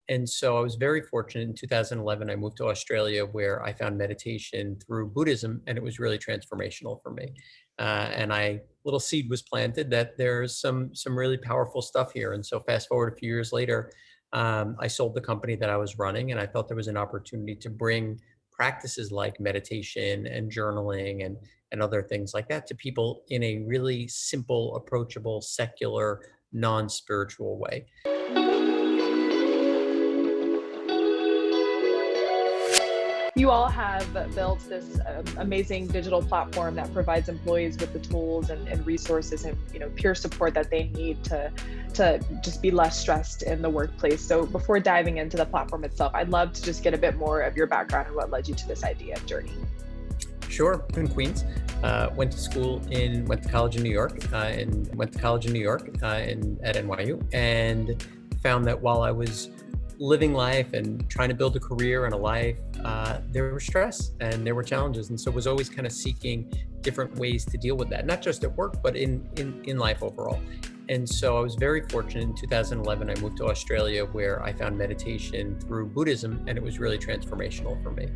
And so I was very fortunate. In 2011, I moved to Australia where I found meditation through Buddhism, and it was really transformational for me. And little seed was planted that there's some really powerful stuff here. And so fast forward a few years later, I sold the company that I was running, and I felt there was an opportunity to bring practices like meditation and journaling and other things like that to people in a really simple, approachable, secular, non-spiritual way. You all have built this amazing digital platform that provides employees with the tools and resources and peer support that they need to just be less stressed in the workplace. So before diving into the platform itself, I'd love to just get a bit more of your background and what led you to this idea and journey. Sure, in Queens. Went to college in New York, and went to college in New York at NYU, and found that while I was living life and trying to build a career and a life, there was stress and there were challenges, and so was always kind of seeking different ways to deal with that, not just at work, but in life overall. And so I was very fortunate. In 2011, I moved to Australia where I found meditation through Buddhism, and it was really transformational for me.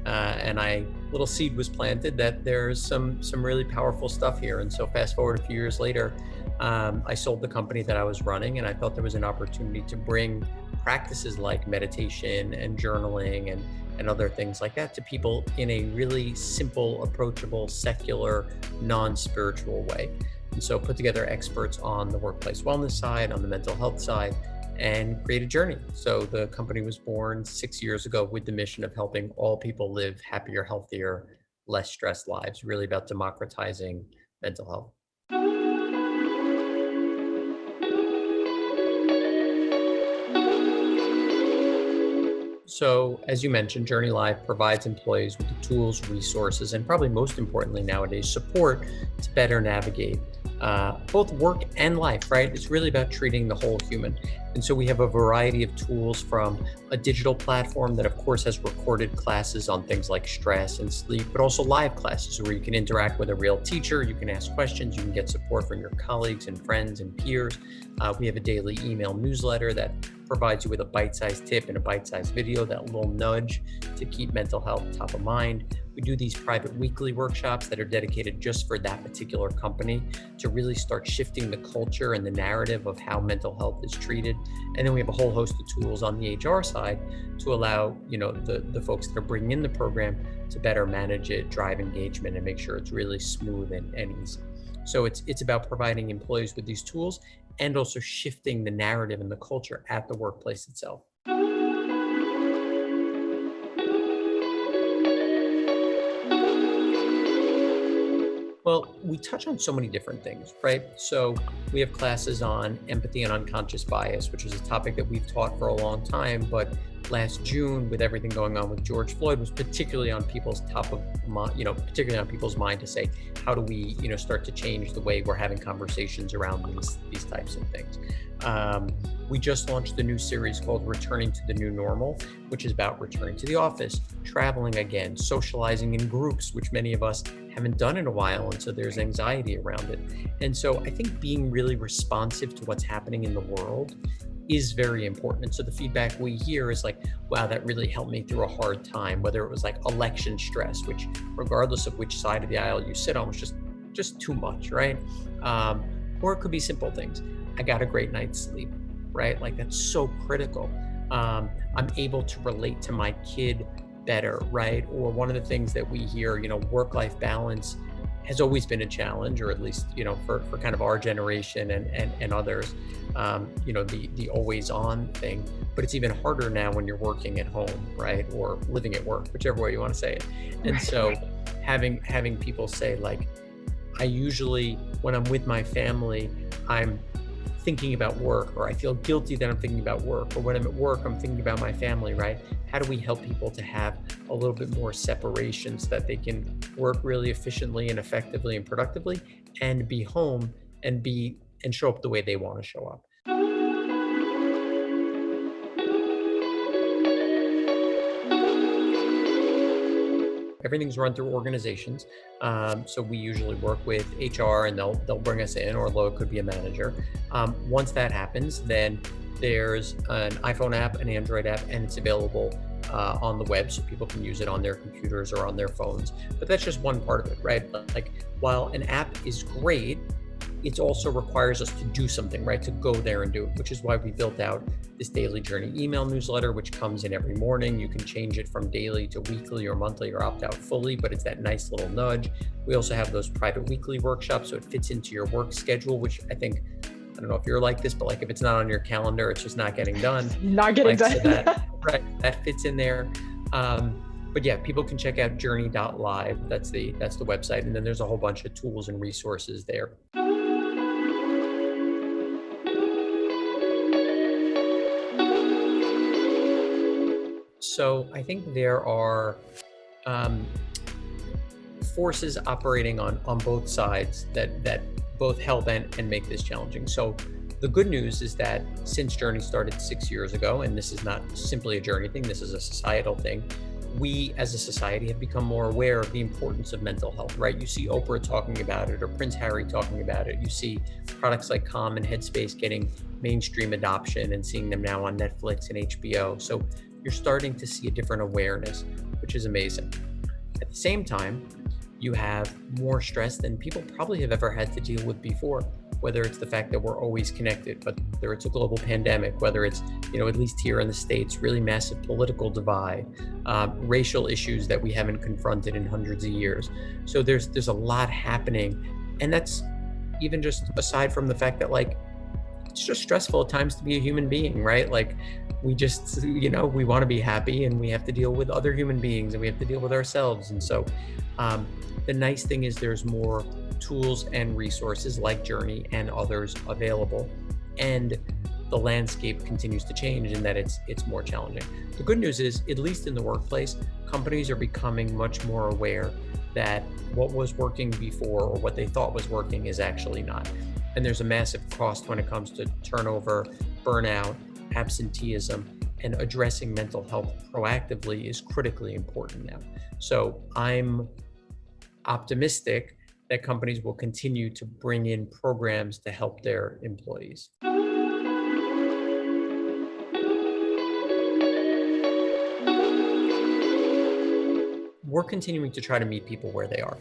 And little seed was planted that there's some really powerful stuff here. And so fast forward a few years later, I sold the company that I was running, and I felt there was an opportunity to bring practices like meditation and journaling and other things like that to people in a really simple, approachable, secular, non-spiritual way. And so put together experts on the workplace wellness side, on the mental health side, and create a journey. So the company was born 6 years ago with the mission of helping all people live happier, healthier, less stressed lives, really about democratizing mental health. So, as you mentioned, Journey Live provides employees with the tools, resources, and probably most importantly nowadays, support to better navigate both work and life, right? It's really about treating the whole human. And so we have a variety of tools, from a digital platform that, of course, has recorded classes on things like stress and sleep, but also live classes where you can interact with a real teacher, you can ask questions, you can get support from your colleagues and friends and peers. We have a daily email newsletter that provides you with a bite-sized tip and a bite-sized video, that little nudge to keep mental health top of mind. We do these private weekly workshops that are dedicated just for that particular company to really start shifting the culture and the narrative of how mental health is treated. And then we have a whole host of tools on the HR side to allow, the folks that are bringing in the program to better manage it, drive engagement, and make sure it's really smooth and easy. So it's about providing employees with these tools and also shifting the narrative and the culture at the workplace itself. Well, we touch on so many different things, right? So we have classes on empathy and unconscious bias, which is a topic that we've taught for a long time, but last June, with everything going on with George Floyd, was particularly on people's top of mind, particularly on people's mind, to say, how do we, start to change the way we're having conversations around these types of things. We just launched a new series called Returning to the New Normal, which is about returning to the office, traveling again, socializing in groups, which many of us haven't done in a while. And so there's anxiety around it. And so I think being really responsive to what's happening in the world is very important. And so the feedback we hear is like, wow, that really helped me through a hard time, whether it was like election stress, which regardless of which side of the aisle you sit on, was just too much, right? Or it could be simple things. I got a great night's sleep, right? Like, that's so critical. I'm able to relate to my kid better, right? Or one of the things that we hear, work-life balance has always been a challenge, or at least, for kind of our generation and others, the always on thing, but it's even harder now when you're working at home, right? Or living at work, whichever way you want to say it. And so having people say, like, I usually, when I'm with my family, I'm thinking about work, or I feel guilty that I'm thinking about work, or when I'm at work, I'm thinking about my family, right? How do we help people to have a little bit more separation so that they can work really efficiently and effectively and productively, and be home and show up the way they want to show up? Everything's run through organizations. So we usually work with HR, and they'll bring us in, or it could be a manager. Once that happens, then There's an iPhone app, an Android app, and it's available on the web, so people can use it on their computers or on their phones. But that's just one part of it, right? Like, while an app is great, it also requires us to do something, right? To go there and do it, which is why we built out this daily journey email newsletter, which comes in every morning. You can change it from daily to weekly or monthly or opt out fully, but it's that nice little nudge. We also have those private weekly workshops, so it fits into your work schedule, which I think, I don't know if you're like this, but like if it's not on your calendar, it's just not getting done. Not getting done. So right, that fits in there. But yeah, people can check out journey.live. That's the website. And then there's a whole bunch of tools and resources there. So I think there are forces operating on both sides that both help and make this challenging. So the good news is that since Journey started 6 years ago, and this is not simply a Journey thing, this is a societal thing, we as a society have become more aware of the importance of mental health, right? You see Oprah talking about it or Prince Harry talking about it. You see products like Calm and Headspace getting mainstream adoption and seeing them now on Netflix and HBO. So you're starting to see a different awareness, which is amazing. At the same time, you have more stress than people probably have ever had to deal with before, whether it's the fact that we're always connected, whether it's a global pandemic, whether it's, at least here in the States, really massive political divide, racial issues that we haven't confronted in hundreds of years. So there's a lot happening. And that's even just aside from the fact that, like, it's just stressful at times to be a human being, right? Like, we just, we want to be happy, and we have to deal with other human beings, and we have to deal with ourselves. And so the nice thing is there's more tools and resources like Journey and others available. And the landscape continues to change in that it's more challenging. The good news is, at least in the workplace, companies are becoming much more aware that what was working before, or what they thought was working, is actually not. And there's a massive cost when it comes to turnover, burnout, absenteeism, and addressing mental health proactively is critically important now. So I'm optimistic that companies will continue to bring in programs to help their employees. We're continuing to try to meet people where they are.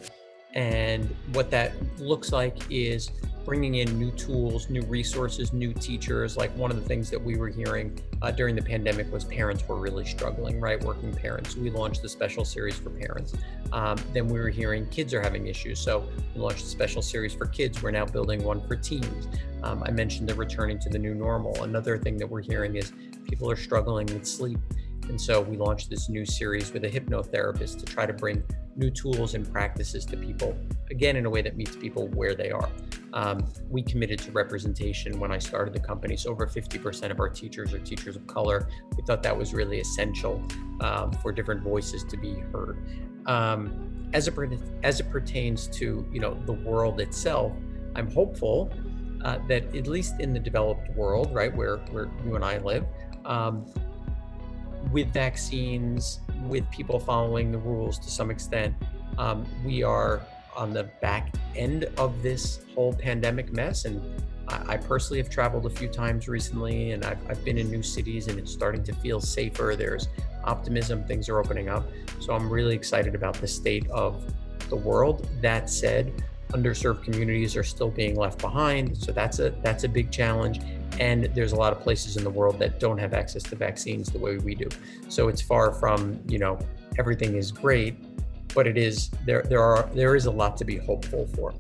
And what that looks like is bringing in new tools, new resources, new teachers. Like, one of the things that we were hearing during the pandemic was parents were really struggling, right? Working parents. We launched a special series for parents. Then we were hearing kids are having issues. So we launched a special series for kids. We're now building one for teens. I mentioned the returning to the new normal. Another thing that we're hearing is people are struggling with sleep. And so we launched this new series with a hypnotherapist to try to bring new tools and practices to people, again, in a way that meets people where they are. We committed to representation when I started the company. So over 50% of our teachers are teachers of color. We thought that was really essential for different voices to be heard. As it pertains to the world itself, I'm hopeful that at least in the developed world, right, where you and I live, with vaccines, with people following the rules to some extent, we are on the back end of this whole pandemic mess. And I personally have traveled a few times recently, and I've been in new cities, and it's starting to feel safer. There's optimism, things are opening up. So I'm really excited about the state of the world. That said, underserved communities are still being left behind. So that's a big challenge. And there's a lot of places in the world that don't have access to vaccines the way we do. So it's far from, everything is great, but it is there is a lot to be hopeful for.